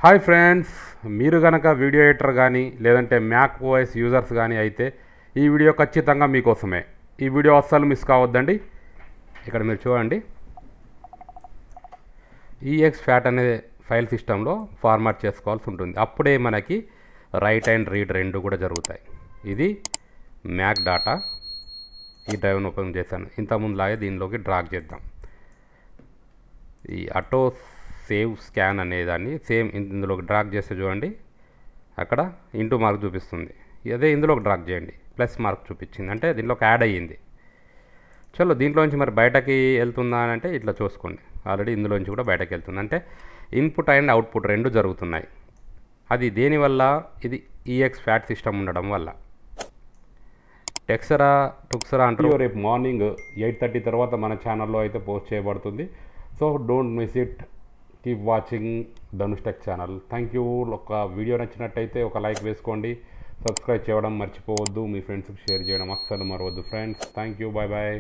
Hi friends, మీరు కనుక video editor కానీ లేదంటే మ్యాక్ ఓఎస్ యూజర్స్ కానీ అయితే ఈ వీడియో ఖచ్చితంగా మీకోసమే. ఈ వీడియో అస్సలు మిస్ కావద్దండి. ఇక్కడ మీరు చూడండి, EXFAT అనే ఫైల్ సిస్టంలో ఫార్మాట్ చేసుకోవాల్సి ఉంటుంది. అప్పుడే మనకి రైట్ అండ్ రీడ్ రెండు కూడా జరుగుతాయి. ఇది మ్యాక్ డాటా. ఈ డ్రైవ్ను ఓపెన్ చేశాను. ఇంతకుముందులాగే దీనిలోకి డ్రాగ్ చేద్దాం. ఈ ఆటో సేవ్ స్కాన్ అనేదాన్ని సేమ్ ఇందులోకి డ్రాగ్ చేస్తే చూడండి, అక్కడ ఇంటూ మార్క్ చూపిస్తుంది. అదే ఇందులోకి డ్రాగ్ చేయండి, ప్లస్ మార్క్ చూపించింది, అంటే దీనిలోకి యాడ్ అయ్యింది. చలో దీంట్లోంచి మరి బయటకి వెళ్తుందా అని అంటే ఇట్లా చూసుకోండి, ఆల్రెడీ ఇందులోంచి కూడా బయటకు వెళ్తుంది. అంటే ఇన్పుట్ అండ్ అవుట్పుట్ రెండు జరుగుతున్నాయి. అది దేనివల్ల? ఇది EXFAT సిస్టమ్ ఉండడం వల్ల. టెక్సరా అంటారు. రేపు మార్నింగ్ 8:30 తర్వాత మన ఛానల్లో అయితే పోస్ట్ చేయబడుతుంది. So don't miss it. Keep watching Dhanush tech channel. Thank you. ఒక వీడియో నచ్చినట్టయితే ఒక లైక్ వేసుకోండి, సబ్స్క్రైబ్ చేయడం మర్చిపోవద్దు, మీ ఫ్రెండ్స్కి షేర్ చేయడం అస్సలు మరవద్దు friends. Thank you, bye bye.